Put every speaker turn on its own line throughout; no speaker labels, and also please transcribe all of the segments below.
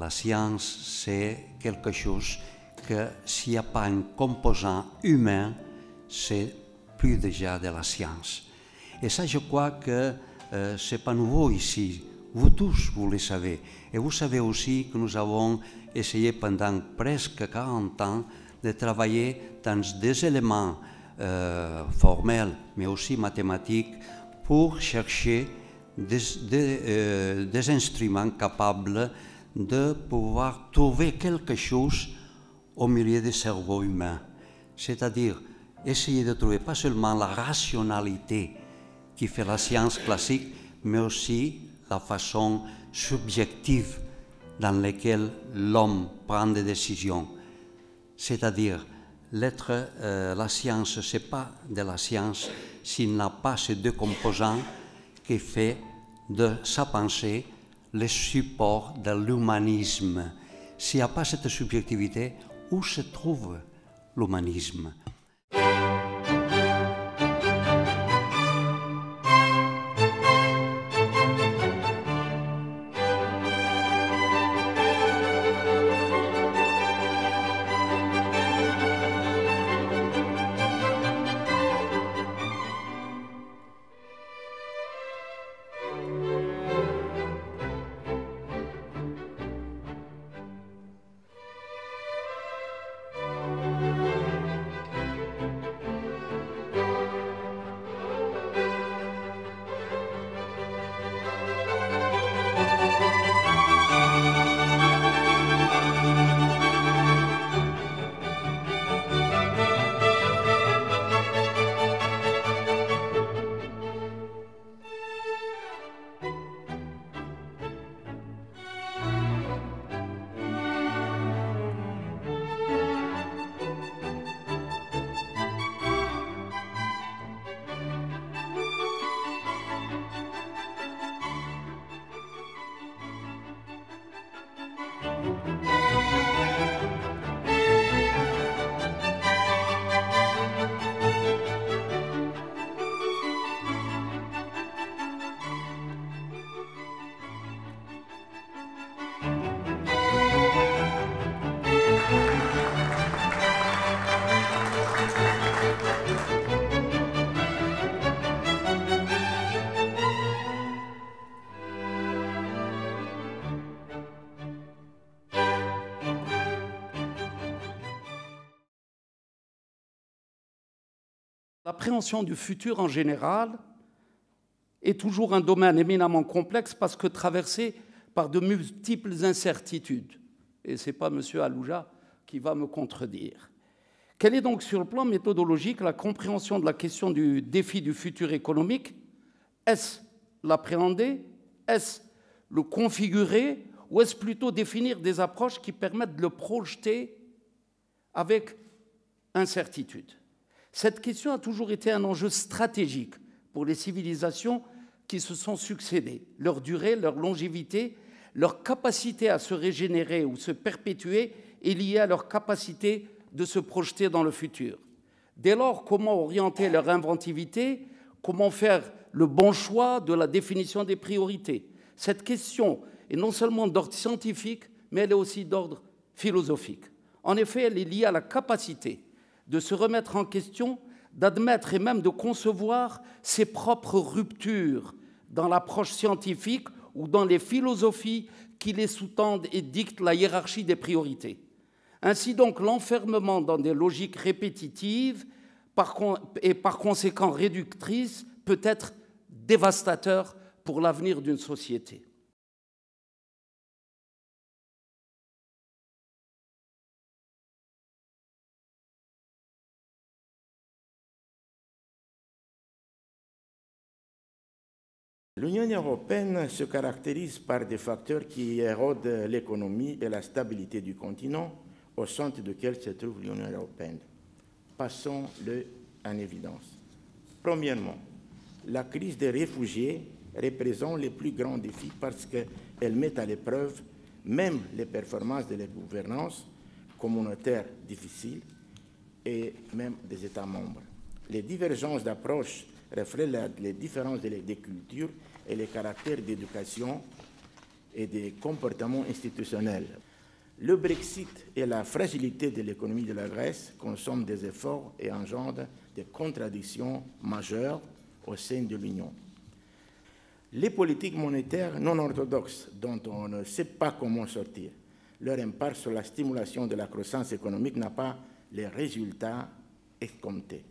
la science, c'est quelque chose que s'il n'y a pas un composant humain, c'est plus déjà de la science. Et ça, je crois que ce n'est pas nouveau ici. Vous tous, vous le savez. Et vous savez aussi que nous avons essayé pendant presque 40 ans de travailler dans des éléments formels, mais aussi mathématiques, pour chercher des instruments capables de pouvoir trouver quelque chose au milieu des cerveaux humains. C'est-à-dire essayer de trouver pas seulement la rationalité qui fait la science classique, mais aussi la façon subjective dans laquelle l'homme prend des décisions. C'est-à-dire, la science, ce n'est pas de la science s'il n'a pas ces deux composants qui fait de sa pensée le support de l'humanisme. S'il n'y a pas cette subjectivité, où se trouve l'humanisme?
L'appréhension du futur en général est toujours un domaine éminemment complexe parce que traversé par de multiples incertitudes. Et ce n'est pas M. Alouja qui va me contredire. Quelle est donc sur le plan méthodologique la compréhension de la question du défi du futur économique? Est-ce l'appréhender? Est-ce le configurer? Ou est-ce plutôt définir des approches qui permettent de le projeter avec incertitude? Cette question a toujours été un enjeu stratégique pour les civilisations qui se sont succédées. Leur durée, leur longévité, leur capacité à se régénérer ou se perpétuer est liée à leur capacité de se projeter dans le futur. Dès lors, comment orienter leur inventivité? Comment faire le bon choix de la définition des priorités? Cette question est non seulement d'ordre scientifique, mais elle est aussi d'ordre philosophique. En effet, elle est liée à la capacité de se remettre en question, d'admettre et même de concevoir ses propres ruptures dans l'approche scientifique ou dans les philosophies qui les sous-tendent et dictent la hiérarchie des priorités. Ainsi donc, l'enfermement dans des logiques répétitives et par conséquent réductrices peut être dévastateur pour l'avenir d'une société.
L'Union européenne se caractérise par des facteurs qui érodent l'économie et la stabilité du continent au centre duquel se trouve l'Union européenne. Passons-le en évidence. Premièrement, la crise des réfugiés représente les plus grands défis parce qu'elle met à l'épreuve même les performances de la gouvernance communautaire difficile et même des États membres. Les divergences d'approche reflètent les différences des cultures et les caractères d'éducation et des comportements institutionnels. Le Brexit et la fragilité de l'économie de la Grèce consomment des efforts et engendrent des contradictions majeures au sein de l'Union. Les politiques monétaires non orthodoxes, dont on ne sait pas comment sortir, leur impact sur la stimulation de la croissance économique n'a pas les résultats escomptés,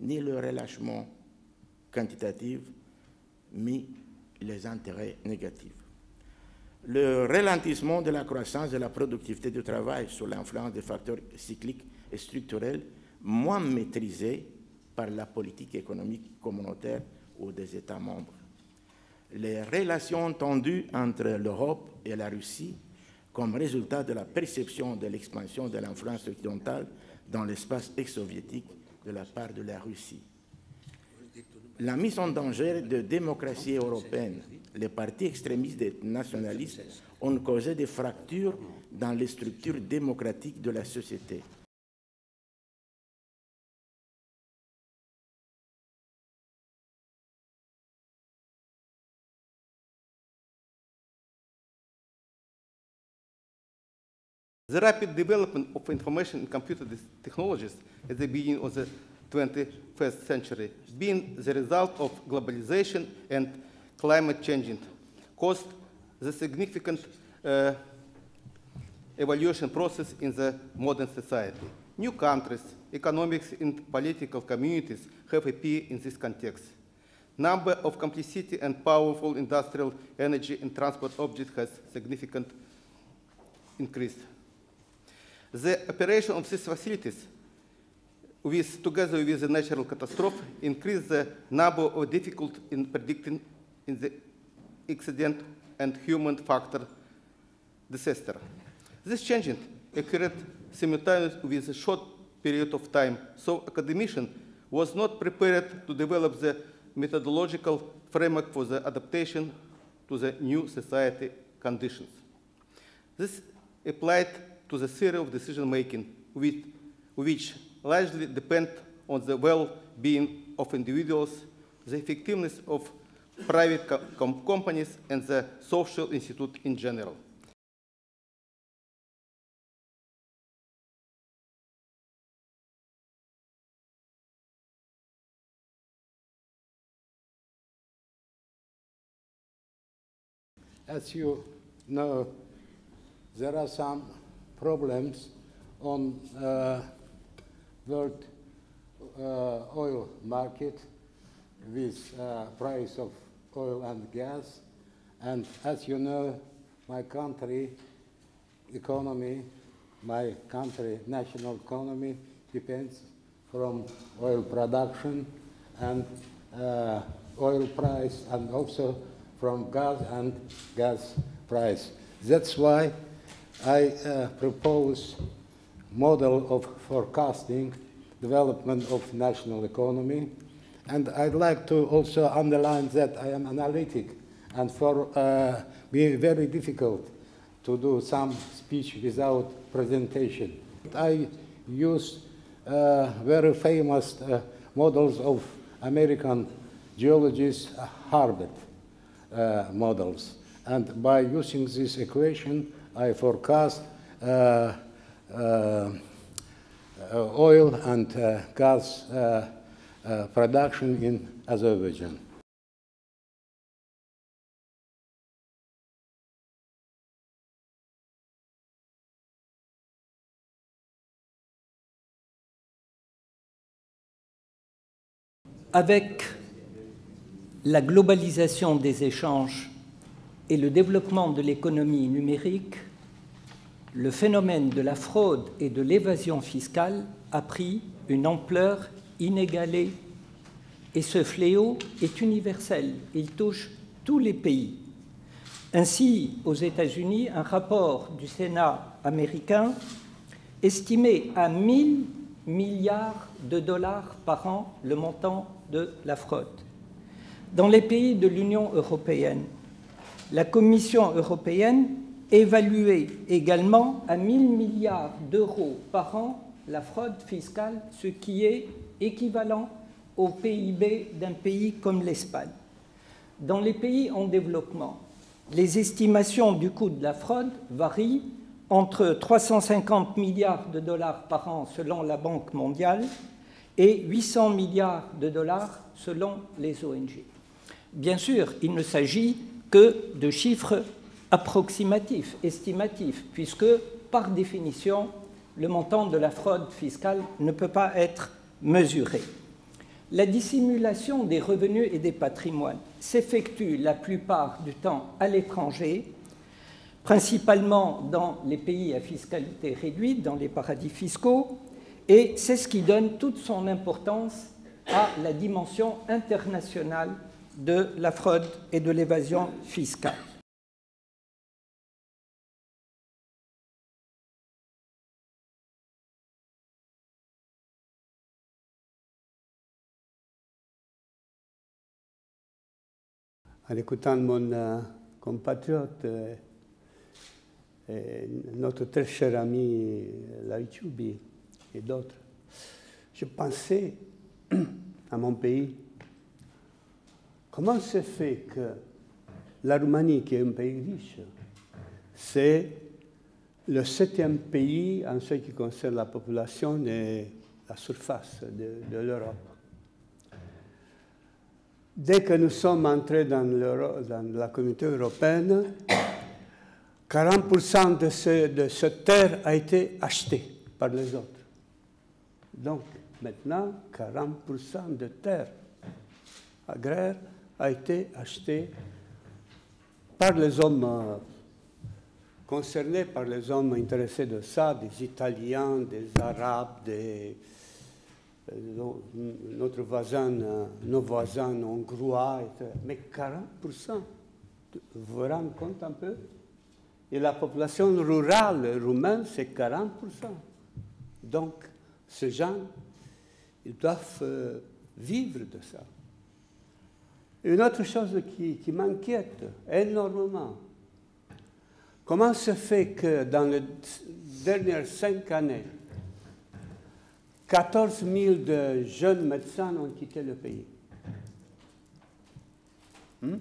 ni le relâchement quantitatif, ni les intérêts négatifs. Le ralentissement de la croissance de la productivité du travail sous l'influence des facteurs cycliques et structurels moins maîtrisés par la politique économique communautaire ou des États membres. Les relations tendues entre l'Europe et la Russie comme résultat de la perception de l'expansion de l'influence occidentale dans l'espace ex-soviétique de la part de la Russie. La mise en danger de démocratie européenne, les partis extrémistes et nationalistes ont causé des fractures dans les structures démocratiques de la société.
The rapid development of information and computer technologies at the beginning of the 21st century, being the result of globalization and climate change, caused the significant evolution process in the modern society. New countries, economic and political communities have appeared in this context. Number of complexity and powerful industrial energy and transport objects has significantly increased. The operation of these facilities, together with the natural catastrophe, increased the number of difficulties in predicting in the accident and human factor disaster. This change occurred simultaneously with a short period of time, so academician was not prepared to develop the methodological framework for the adaptation to the new society conditions. This applied to the theory of decision-making, which largely depend on the well-being of individuals, the effectiveness of private companies, and the social institute in general.
As you know, there are some problems on world oil market with price of oil and gas. And as you know, my country economy, my country national economy depends from oil production and oil price, and also from gas and gas price. That's why I propose model of forecasting development of national economy. And I'd like to also underline that I am analytic, and for me very difficult to do some speech without presentation. I use very famous models of American geologists, Harvard models. And by using this equation, I forecast oil and gas production in Azerbaijan.
Avec la globalisation des échanges et le développement de l'économie numérique, le phénomène de la fraude et de l'évasion fiscale a pris une ampleur inégalée. Et ce fléau est universel, il touche tous les pays. Ainsi, aux États-Unis, un rapport du Sénat américain estimait à 1 000 milliards de dollars par an le montant de la fraude. Dans les pays de l'Union européenne, la Commission européenne évaluait également à 1 000 milliards d'euros par an la fraude fiscale, ce qui est équivalent au PIB d'un pays comme l'Espagne. Dans les pays en développement, Les estimations du coût de la fraude varient entre 350 milliards de dollars par an selon la Banque mondiale et 800 milliards de dollars selon les ONG. Bien sûr, il ne s'agit que de chiffres approximatifs, estimatifs, puisque, par définition, le montant de la fraude fiscale ne peut pas être mesuré. La dissimulation des revenus et des patrimoines s'effectue la plupart du temps à l'étranger, principalement dans les pays à fiscalité réduite, dans les paradis fiscaux, et c'est ce qui donne toute son importance à la dimension internationale de la fraude et de l'évasion fiscale.
En écoutant mon compatriote et notre très cher ami Laïchoubi et d'autres, je pensais à mon pays. Comment se fait que la Roumanie, qui est un pays riche, c'est le 7e pays en ce qui concerne la population et la surface de l'Europe? Dès que nous sommes entrés dans la communauté européenne, 40% de cette terre a été achetée par les autres. Donc, maintenant, 40% de terre agraire a été achetée par les hommes concernés, par les hommes intéressés de ça, des Italiens, des Arabes, nos voisins hongrois, etc. Mais 40%, vous vous rendez compte un peu? Et la population rurale roumaine, c'est 40%. Donc, ces gens, ils doivent vivre de ça. Une autre chose qui m'inquiète énormément, comment se fait que dans les dernières 5 années, 14 000 de jeunes médecins ont quitté le pays? Il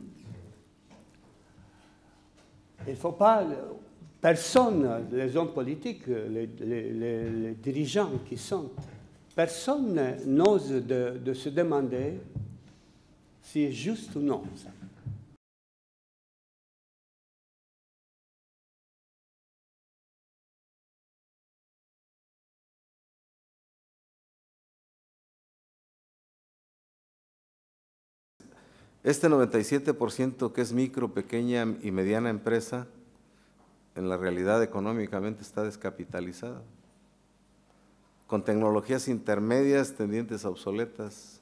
ne faut pas, personne, les hommes politiques, les dirigeants qui sont, personne n'ose de se demander si c'est juste ou non ça.
Este 97% que es micro, pequeña y mediana empresa, en la realidad económicamente está descapitalizada, con tecnologías intermedias tendientes a obsoletas,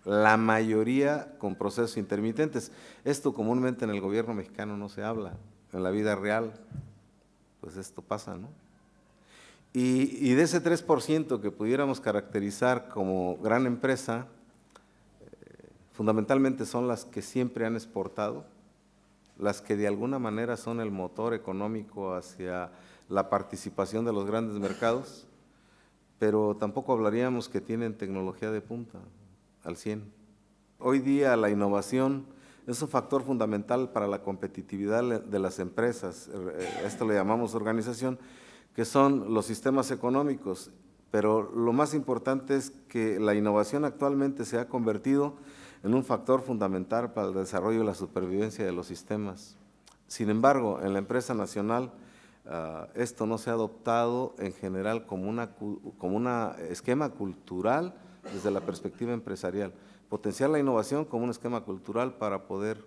la mayoría con procesos intermitentes. Esto comúnmente en el gobierno mexicano no se habla, en la vida real, pues esto pasa, ¿no? Y de ese 3% que pudiéramos caracterizar como gran empresa, fundamentalmente son las que siempre han exportado, las que de alguna manera son el motor económico hacia la participación de los grandes mercados, pero tampoco hablaríamos que tienen tecnología de punta al 100. Hoy día la innovación es un factor fundamental para la competitividad de las empresas, esto le llamamos organización, que son los sistemas económicos, pero lo más importante es que la innovación actualmente se ha convertido en un factor fundamental para el desarrollo y la supervivencia de los sistemas. Sin embargo, en la empresa nacional, esto no se ha adoptado en general como un esquema cultural desde la perspectiva empresarial. Potenciar la innovación como un esquema cultural para poder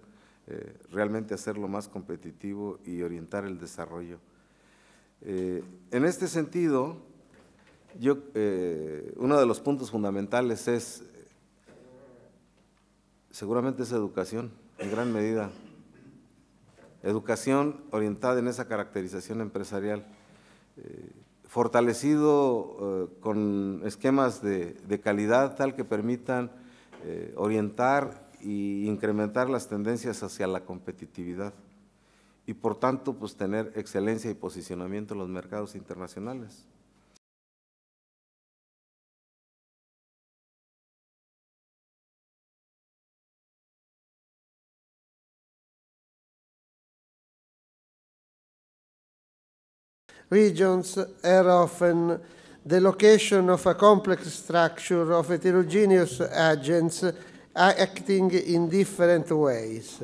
realmente hacerlo más competitivo y orientar el desarrollo. En este sentido, uno de los puntos fundamentales es seguramente es educación, en gran medida. Educación orientada en esa caracterización empresarial, fortalecido con esquemas de calidad tal que permitan orientar e incrementar las tendencias hacia la competitividad y por tanto pues tener excelencia y posicionamiento en los mercados internacionales.
regions are often the location of a complex structure of heterogeneous agents acting in different ways.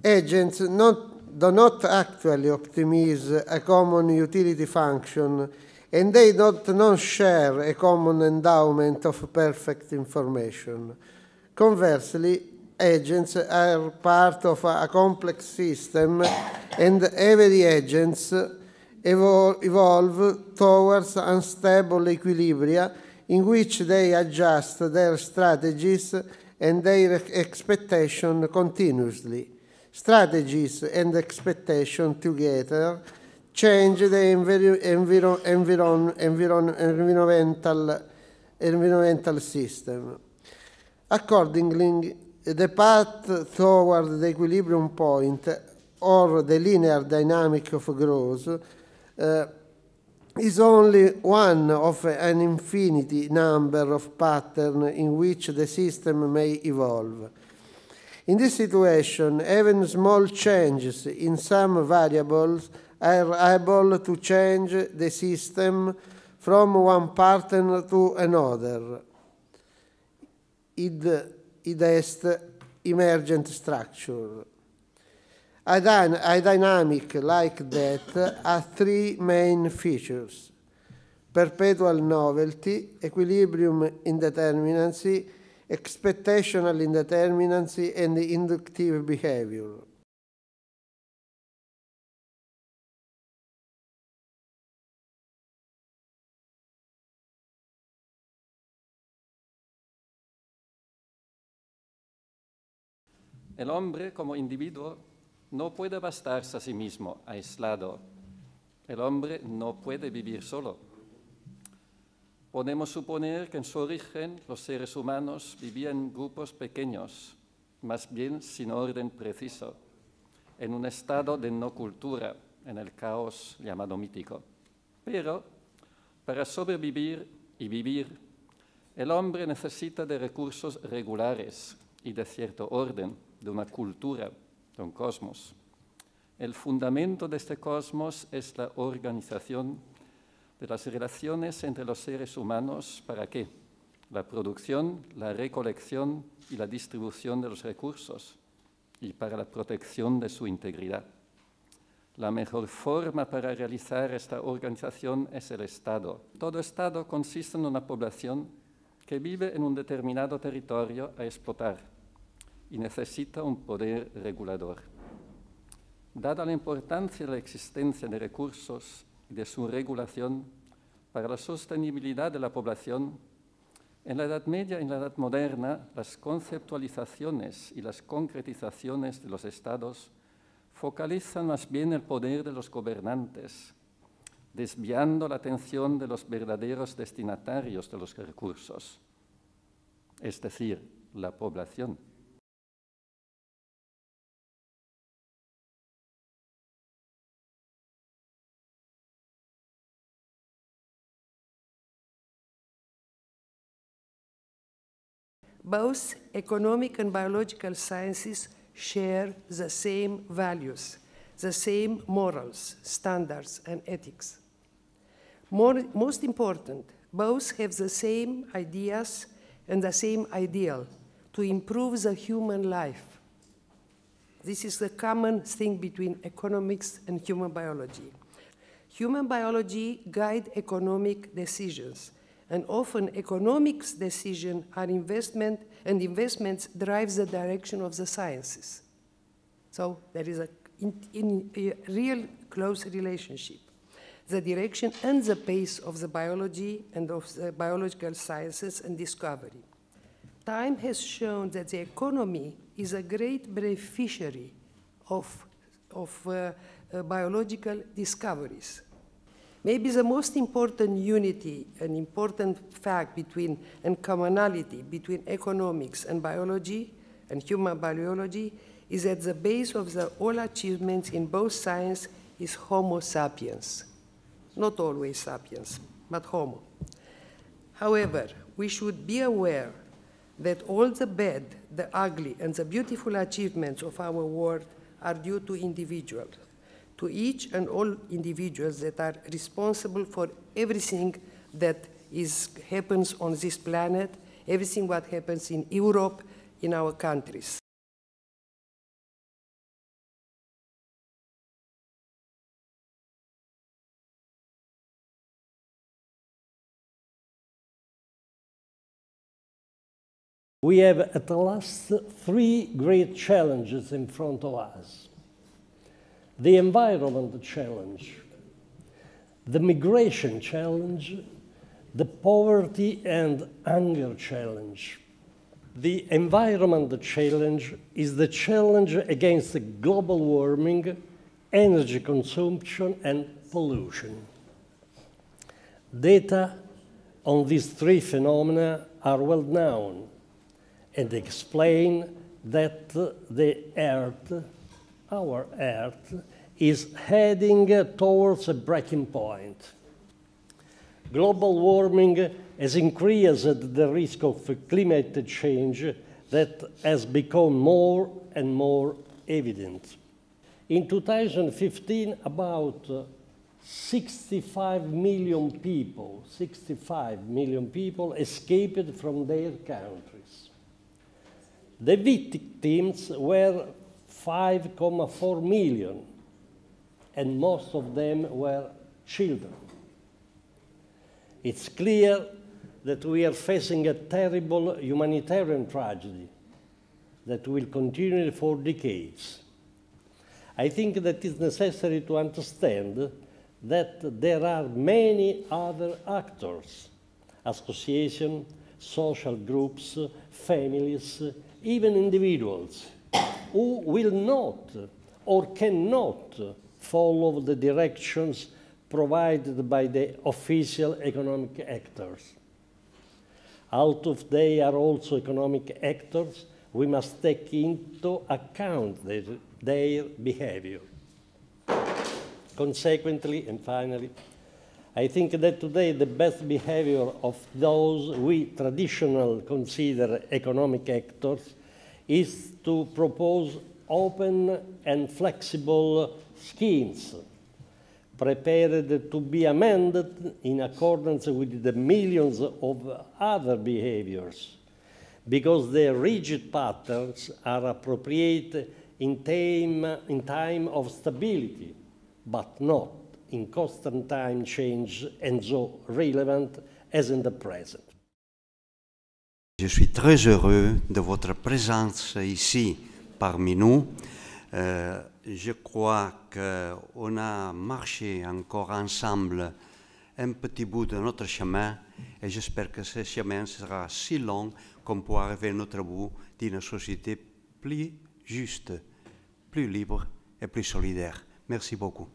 Agents do not actually optimize a common utility function, and they do not share a common endowment of perfect information. Conversely, agents are part of a complex system, and every agents evolve towards unstable equilibria in which they adjust their strategies and their expectation continuously. Strategies and expectation together change the environmental system. Accordingly, the path toward the equilibrium point, or the linear dynamic of growth, is only one of an infinity number of patterns in which the system may evolve. In this situation, even small changes in some variables are able to change the system from one pattern to another. Id est emergent structure. A dynamic like that has three main features: perpetual novelty, equilibrium indeterminacy, expectational indeterminacy, and inductive behavior.
El hombre como individuo no puede bastarse a sí mismo, aislado. El hombre no puede vivir solo. Podemos suponer que en su origen los seres humanos vivían en grupos pequeños, más bien sin orden preciso, en un estado de no cultura, en el caos llamado mítico. Pero para sobrevivir y vivir, el hombre necesita de recursos regulares y de cierto orden, de una cultura, de un cosmos. El fundamento de este cosmos es la organización de las relaciones entre los seres humanos. ¿Para qué? La producción, la recolección y la distribución de los recursos, y para la protección de su integridad. La mejor forma para realizar esta organización es el Estado. Todo Estado consiste en una población que vive en un determinado territorio a explotar y necesita un poder regulador. Dada la importancia de la existencia de recursos y de su regulación para la sostenibilidad de la población, en la Edad Media y en la Edad Moderna, las conceptualizaciones y las concretizaciones de los estados focalizan más bien el poder de los gobernantes, desviando la atención de los verdaderos destinatarios de los recursos, es decir, la población.
Both economic and biological sciences share the same values, the same morals, standards, and ethics. Most important, both have the same ideas and the same ideal to improve the human life. This is the common thing between economics and human biology. Human biology guides economic decisions, and often economics decisions are investment, and investments drive the direction of the sciences. So there is a real close relationship. The direction and the pace of the biology and of the biological sciences and discovery. Time has shown that the economy is a great beneficiary of biological discoveries. Maybe the most important unity and important fact between, and commonality between economics and biology and human biology is that the base of all achievements in both science is Homo sapiens. Not always sapiens, but Homo. However, we should be aware that all the bad, the ugly, and the beautiful achievements of our world are due to individuals, to each and all individuals that are responsible for everything that happens on this planet, everything what happens in Europe, in our countries.
We have at the last 3 great challenges in front of us. The environment challenge, the migration challenge, the poverty and hunger challenge. The environment challenge is the challenge against global warming, energy consumption and pollution. Data on these 3 phenomena are well known and explain that the Earth, our Earth, is heading towards a breaking point. Global warming has increased the risk of climate change that has become more and more evident. In 2015, about 65 million people escaped from their countries. The victims were 5.4 million, and most of them were children. It's clear that we are facing a terrible humanitarian tragedy that will continue for decades. I think that it's necessary to understand that there are many other actors, associations, social groups, families, even individuals, who will not or cannot follow the directions provided by the official economic actors. Although they are also economic actors, we must take into account their behavior. Consequently, and finally, I think that today the best behavior of those we traditionally consider economic actors is to propose open and flexible schemes prepared to be amended in accordance with the millions of other behaviors, because their rigid patterns are appropriate in time of stability, but not in constant time change and so relevant as in the present.
Je suis très heureux de votre présence ici parmi nous. Je crois qu'on a marché encore ensemble un petit bout de notre chemin et j'espère que ce chemin sera si long qu'on pourra arriver à notre bout d'une société plus juste, plus libre et plus solidaire. Merci beaucoup.